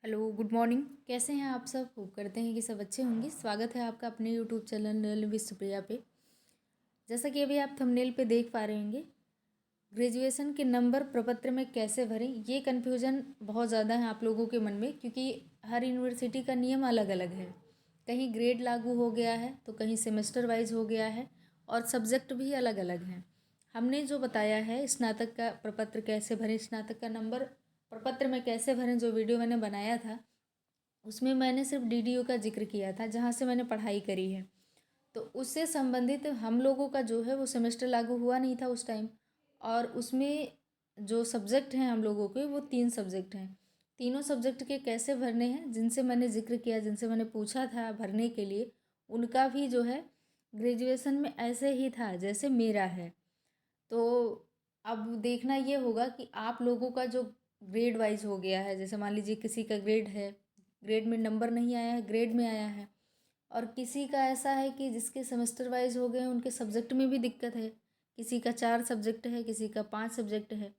Hello, good morning. कैसे हैं आप सब? होप करते हैं कि सब अच्छे होंगे। स्वागत है आपका अपने यूट्यूब चैनल विद सुप्रिया पे। जैसा कि अभी आप थंबनेल पे देख पा रहे होंगे, ग्रेजुएशन के नंबर प्रपत्र में कैसे भरें, ये कन्फ्यूज़न बहुत ज़्यादा है आप लोगों के मन में, क्योंकि हर यूनिवर्सिटी का नियम अलग अलग है। कहीं ग्रेड लागू हो गया है तो कहीं सेमेस्टर वाइज हो गया है, और सब्जेक्ट भी अलग अलग हैं। हमने जो बताया है स्नातक का प्रपत्र कैसे भरें, स्नातक का नंबर प्रपत्र में कैसे भरें, जो वीडियो मैंने बनाया था उसमें मैंने सिर्फ डीडीयू का जिक्र किया था, जहाँ से मैंने पढ़ाई करी है। तो उससे संबंधित हम लोगों का जो है वो सेमेस्टर लागू हुआ नहीं था उस टाइम, और उसमें जो सब्जेक्ट हैं हम लोगों के वो 3 सब्जेक्ट हैं। तीनों सब्जेक्ट के कैसे भरने हैं, जिनसे मैंने जिक्र किया, जिनसे मैंने पूछा था भरने के लिए, उनका भी जो है ग्रेजुएशन में ऐसे ही था जैसे मेरा है। तो अब देखना ये होगा कि आप लोगों का जो ग्रेड वाइज हो गया है, जैसे मान लीजिए किसी का ग्रेड है, ग्रेड में नंबर नहीं आया है, ग्रेड में आया है, और किसी का ऐसा है कि जिसके सेमेस्टर वाइज हो गए हैं, उनके सब्जेक्ट में भी दिक्कत है। किसी का 4 सब्जेक्ट है, किसी का 5 सब्जेक्ट है।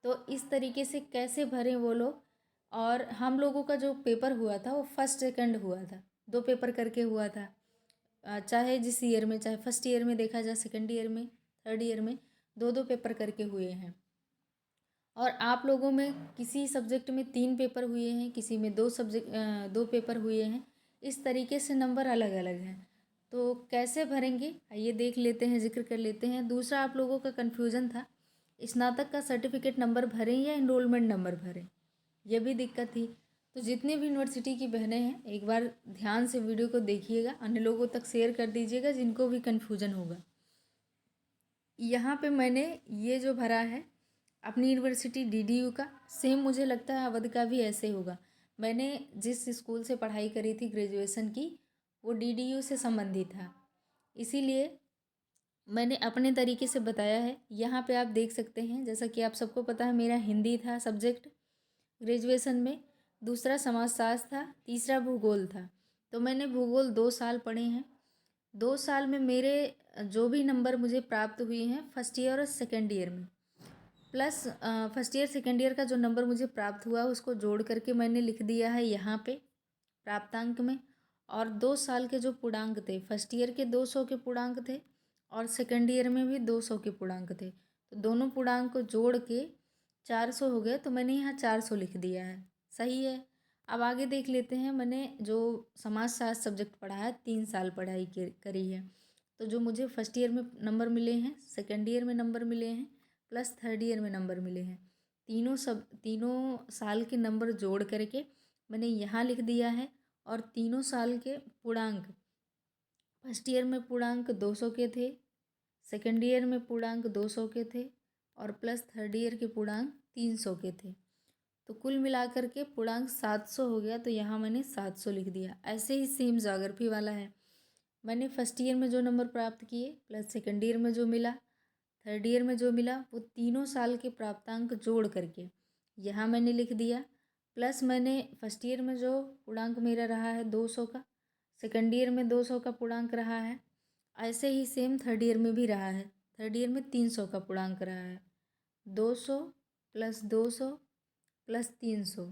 तो इस तरीके से कैसे भरें वो लोग। और हम लोगों का जो पेपर हुआ था वो फर्स्ट सेकंड हुआ था, 2 पेपर करके हुआ था। चाहे जिस ईयर में, चाहे फर्स्ट ईयर में देखा जाए, सेकंड ईयर में, थर्ड ईयर में 2-2 पेपर करके हुए हैं। और आप लोगों में किसी सब्जेक्ट में 3 पेपर हुए हैं, किसी में 2 पेपर हुए हैं। इस तरीके से नंबर अलग अलग हैं। तो कैसे भरेंगे आइए देख लेते हैं, जिक्र कर लेते हैं। दूसरा आप लोगों का कन्फ्यूज़न था, स्नातक का सर्टिफिकेट नंबर भरें या इनरोलमेंट नंबर भरें, यह भी दिक्कत थी। तो जितने भी यूनिवर्सिटी की बहनें हैं, एक बार ध्यान से वीडियो को देखिएगा, अन्य लोगों तक शेयर कर दीजिएगा जिनको भी कन्फ्यूज़न होगा। यहाँ पे मैंने ये जो भरा है अपनी यूनिवर्सिटी डीडीयू का, सेम मुझे लगता है अवध का भी ऐसे होगा। मैंने जिस स्कूल से पढ़ाई करी थी ग्रेजुएशन की, वो डीडीयू से संबंधित था, इसीलिए मैंने अपने तरीके से बताया है। यहाँ पे आप देख सकते हैं, जैसा कि आप सबको पता है, मेरा हिंदी था सब्जेक्ट ग्रेजुएशन में, दूसरा समाजशास्त्र था, तीसरा भूगोल था। तो मैंने भूगोल 2 साल पढ़े हैं। 2 साल में मेरे जो भी नंबर मुझे प्राप्त हुए हैं फर्स्ट ईयर और सेकेंड ईयर में, plus first year second year का जो नंबर मुझे प्राप्त हुआ उसको जोड़ करके मैंने लिख दिया है यहाँ पे प्राप्तांक में। और 2 साल के जो पूर्णांक थे, फर्स्ट ईयर के 200 के पूर्णांक थे और सेकेंड ईयर में भी 200 के पूर्णांक थे। तो दोनों पूर्णांक को जोड़ के 400 हो गए, तो मैंने यहाँ 400 लिख दिया है। सही है। अब आगे देख लेते हैं। मैंने जो समाजशास्त्र सब्जेक्ट पढ़ा है, 3 साल पढ़ाई करी है। तो जो मुझे फर्स्ट ईयर में नंबर मिले हैं, सेकेंड ईयर में नंबर मिले हैं, प्लस थर्ड ईयर में नंबर मिले हैं, तीनों साल के नंबर जोड़ करके मैंने यहाँ लिख दिया है। और तीनों साल के पूर्णांक, फर्स्ट ईयर में पूर्णांक 200 के थे, सेकेंड ईयर में पूर्णांक 200 के थे, और प्लस थर्ड ईयर के पूर्णांक 300 के थे। तो कुल मिलाकर के पूर्णांक 700 हो गया, तो यहाँ मैंने 700 लिख दिया। ऐसे ही सेम ज्योग्राफी वाला है। मैंने फर्स्ट ईयर में जो नंबर प्राप्त किए, प्लस सेकेंड ईयर में जो मिला, थर्ड ईयर में जो मिला, वो तीनों साल के प्राप्तांक जोड़ करके यहाँ मैंने लिख दिया। प्लस मैंने फर्स्ट ईयर में जो पूर्णांक मेरा रहा है 200 का, सेकेंड ईयर में 200 का पूर्णांक रहा है, ऐसे ही सेम थर्ड ईयर में भी रहा है। थर्ड ईयर में 300 का पूर्णांक रहा है। 200 प्लस 200 प्लस 300,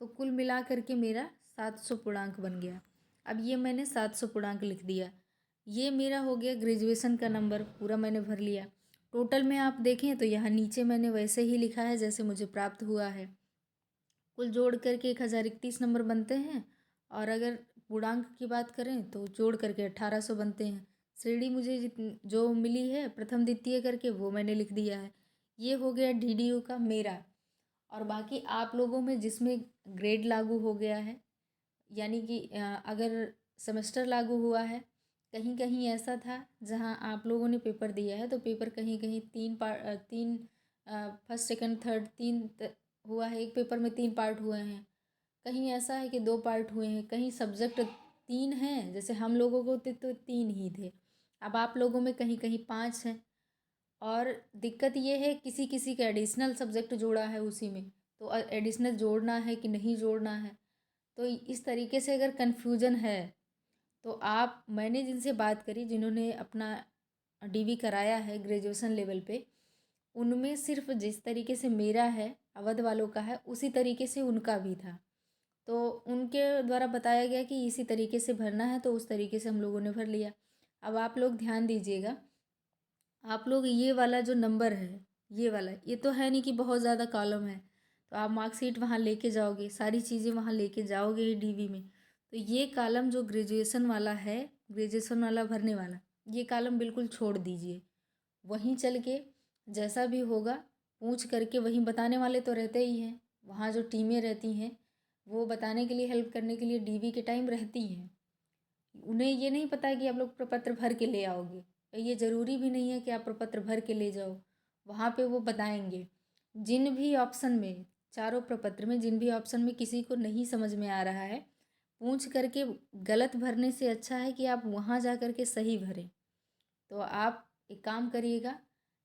तो कुल मिला करके मेरा 700 पूर्णांक बन गया। अब ये मैंने 700 पूर्णांक लिख दिया। ये मेरा हो गया ग्रेजुएशन का नंबर, पूरा मैंने भर लिया। टोटल में आप देखें तो यहाँ नीचे मैंने वैसे ही लिखा है जैसे मुझे प्राप्त हुआ है। कुल जोड़ करके 1031 नंबर बनते हैं, और अगर पूर्णांक की बात करें तो जोड़ करके 1800 बनते हैं। श्रेणी मुझे जो मिली है प्रथम द्वितीय करके, वो मैंने लिख दिया है। ये हो गया डीडीयू का मेरा। और बाकी आप लोगों में जिसमें ग्रेड लागू हो गया है, यानी कि अगर सेमेस्टर लागू हुआ है, कहीं कहीं ऐसा था जहां आप लोगों ने पेपर दिया है, तो पेपर कहीं कहीं 3 फर्स्ट सेकंड थर्ड हुआ है, एक पेपर में 3 पार्ट हुए हैं, कहीं ऐसा है कि 2 पार्ट हुए हैं, कहीं सब्जेक्ट 3 हैं, जैसे हम लोगों को तो 3 ही थे। अब आप लोगों में कहीं कहीं 5 हैं। और दिक्कत ये है, किसी किसी का एडिशनल सब्जेक्ट जोड़ा है उसी में, तो एडिशनल जोड़ना है कि नहीं जोड़ना है। तो इस तरीके से अगर कन्फ्यूजन है, तो आप, मैंने जिनसे बात करी जिन्होंने अपना डीवी कराया है ग्रेजुएशन लेवल पे, उनमें सिर्फ जिस तरीके से मेरा है, अवध वालों का है, उसी तरीके से उनका भी था। तो उनके द्वारा बताया गया कि इसी तरीके से भरना है, तो उस तरीके से हम लोगों ने भर लिया। अब आप लोग ध्यान दीजिएगा, आप लोग ये वाला जो नंबर है, ये वाला, ये तो है नहीं कि बहुत ज़्यादा कॉलम है, तो आप मार्कशीट वहाँ लेके जाओगे, सारी चीज़ें वहाँ लेके जाओगे ही डीवी में, तो ये कॉलम जो ग्रेजुएशन वाला है, ग्रेजुएशन वाला भरने वाला, ये कॉलम बिल्कुल छोड़ दीजिए। वहीं चल के जैसा भी होगा पूछ करके, वहीं बताने वाले तो रहते ही हैं, वहाँ जो टीमें रहती हैं वो बताने के लिए, हेल्प करने के लिए डीवी के टाइम रहती हैं। उन्हें ये नहीं पता कि आप लोग प्रपत्र भर के ले आओगे, ये ज़रूरी भी नहीं है कि आप प्रपत्र भर के ले जाओ, वहाँ पे वो बताएंगे। जिन भी ऑप्शन में, चारों प्रपत्र में जिन भी ऑप्शन में किसी को नहीं समझ में आ रहा है, पूछ करके गलत भरने से अच्छा है कि आप वहाँ जा कर के सही भरें। तो आप एक काम करिएगा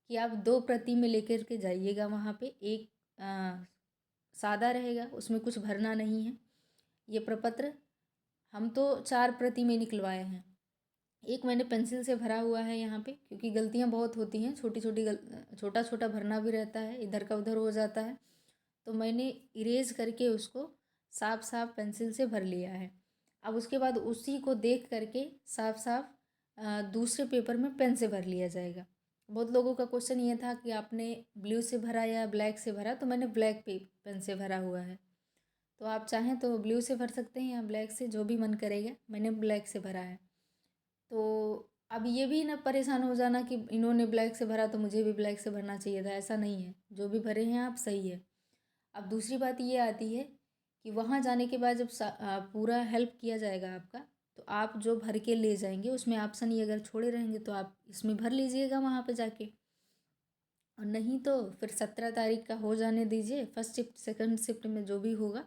कि आप 2 प्रति में लेकर के जाइएगा वहाँ पे। एक सादा रहेगा, उसमें कुछ भरना नहीं है। ये प्रपत्र हम तो 4 प्रति में निकलवाए हैं। एक मैंने पेंसिल से भरा हुआ है यहाँ पे, क्योंकि गलतियाँ बहुत होती हैं, छोटी छोटी छोटा छोटा भरना भी रहता है, इधर का उधर हो जाता है, तो मैंने इरेज करके उसको साफ साफ पेंसिल से भर लिया है। अब उसके बाद उसी को देख करके साफ साफ दूसरे पेपर में पेन से भर लिया जाएगा। बहुत लोगों का क्वेश्चन ये था कि आपने ब्लू से भरा या ब्लैक से भरा, तो मैंने ब्लैक पेन से भरा हुआ है। तो आप चाहें तो ब्लू से भर सकते हैं या ब्लैक से, जो भी मन करेगा। मैंने ब्लैक से भरा है। तो अब ये भी ना परेशान हो जाना कि इन्होंने ब्लैक से भरा तो मुझे भी ब्लैक से भरना चाहिए था, ऐसा नहीं है। जो भी भरे हैं आप सही है। अब दूसरी बात ये आती है कि वहाँ जाने के बाद जब पूरा हेल्प किया जाएगा आपका, तो आप जो भर के ले जाएंगे उसमें ऑप्शन ही अगर छोड़े रहेंगे तो आप इसमें भर लीजिएगा वहाँ पे जाके, और नहीं तो फिर 17 तारीख का हो जाने दीजिए। फर्स्ट शिफ्ट सेकंड शिफ्ट में जो भी होगा,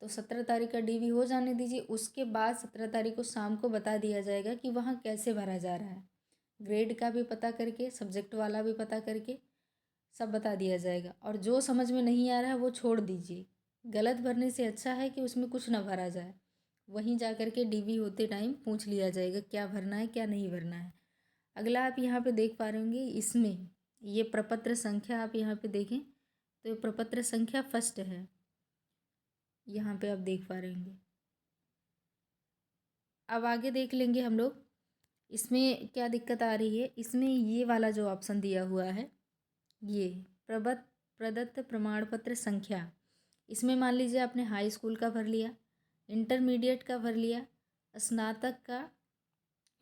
तो 17 तारीख का डीवी हो जाने दीजिए। उसके बाद 17 तारीख को शाम को बता दिया जाएगा कि वहाँ कैसे भरा जा रहा है। ग्रेड का भी पता करके, सब्जेक्ट वाला भी पता करके सब बता दिया जाएगा। और जो समझ में नहीं आ रहा है वो छोड़ दीजिए। गलत भरने से अच्छा है कि उसमें कुछ ना भरा जाए, वहीं जा कर के डीवी होते टाइम पूछ लिया जाएगा क्या भरना है क्या नहीं भरना है। अगला आप यहाँ पे देख पा रहे होंगे, इसमें ये प्रपत्र संख्या आप यहाँ पे देखें तो ये प्रपत्र संख्या फर्स्ट है, यहाँ पे आप देख पा रहे होंगे। अब आगे देख लेंगे हम लोग इसमें क्या दिक्कत आ रही है। इसमें ये वाला जो ऑप्शन दिया हुआ है, ये प्रदत्त प्रमाण पत्र संख्या, इसमें मान लीजिए आपने हाई स्कूल का भर लिया, इंटरमीडिएट का भर लिया, स्नातक का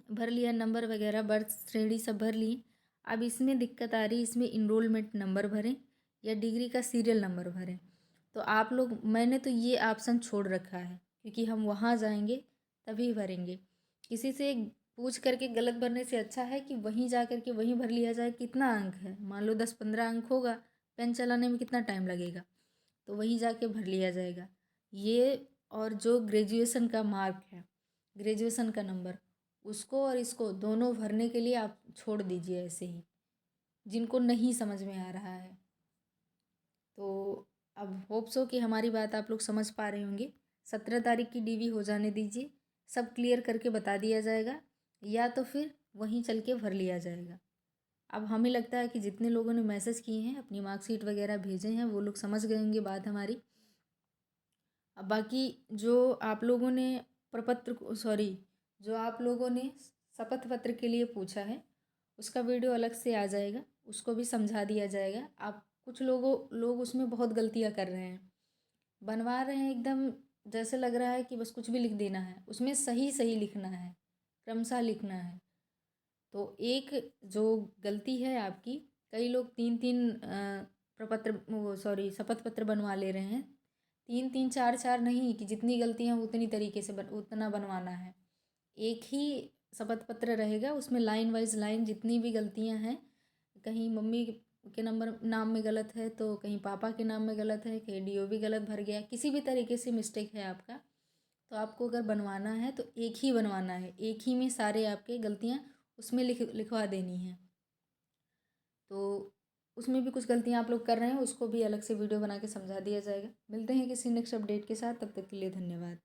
भर लिया, नंबर वगैरह बर्थ श्रेणी सब भर लिए। अब इसमें दिक्कत आ रही है, इसमें इनरोलमेंट नंबर भरें या डिग्री का सीरियल नंबर भरें। तो आप लोग, मैंने तो ये ऑप्शन छोड़ रखा है क्योंकि हम वहाँ जाएंगे तभी भरेंगे। किसी से पूछ करके गलत भरने से अच्छा है कि वहीं जा करके वहीं भर लिया जाए। कितना अंक है, मान लो 10-15 अंक होगा, पेन चलाने में कितना टाइम लगेगा, तो वहीं जाके भर लिया जाएगा ये। और जो ग्रेजुएशन का मार्क है, ग्रेजुएशन का नंबर, उसको और इसको दोनों भरने के लिए आप छोड़ दीजिए ऐसे ही, जिनको नहीं समझ में आ रहा है। तो अब होप सो कि हमारी बात आप लोग समझ पा रहे होंगे। 17 तारीख की डीवी हो जाने दीजिए, सब क्लियर करके बता दिया जाएगा, या तो फिर वहीं चल के भर लिया जाएगा। अब हमें लगता है कि जितने लोगों ने मैसेज किए हैं, अपनी मार्कशीट वगैरह भेजे हैं, वो लोग समझ गए होंगे बात हमारी। अब बाकी जो आप लोगों ने प्रपत्र सॉरी जो आप लोगों ने शपथ पत्र के लिए पूछा है, उसका वीडियो अलग से आ जाएगा, उसको भी समझा दिया जाएगा। आप कुछ लोग उसमें बहुत गलतियां कर रहे हैं, बनवा रहे हैं एकदम, जैसे लग रहा है कि बस कुछ भी लिख देना है, उसमें सही सही लिखना है, क्रमशः लिखना है। तो एक जो गलती है आपकी, कई लोग 3-3 प्रपत्र वो सॉरी शपथ पत्र बनवा ले रहे हैं। 3-3 4-4 नहीं, कि जितनी गलतियाँ उतनी तरीके से उतना बनवाना है। एक ही शपथ पत्र रहेगा, उसमें लाइन वाइज लाइन जितनी भी गलतियाँ हैं, कहीं मम्मी के नंबर नाम में गलत है तो कहीं पापा के नाम में गलत है, कहीं डीओ गलत भर गया, किसी भी तरीके से मिस्टेक है आपका, तो आपको अगर बनवाना है तो एक ही बनवाना है, एक ही में सारे आपके गलतियाँ उसमें लिखवा देनी है। तो उसमें भी कुछ गलतियाँ आप लोग कर रहे हैं, उसको भी अलग से वीडियो बना के समझा दिया जाएगा। मिलते हैं किसी नेक्स्ट अपडेट के साथ, तब तक के लिए धन्यवाद।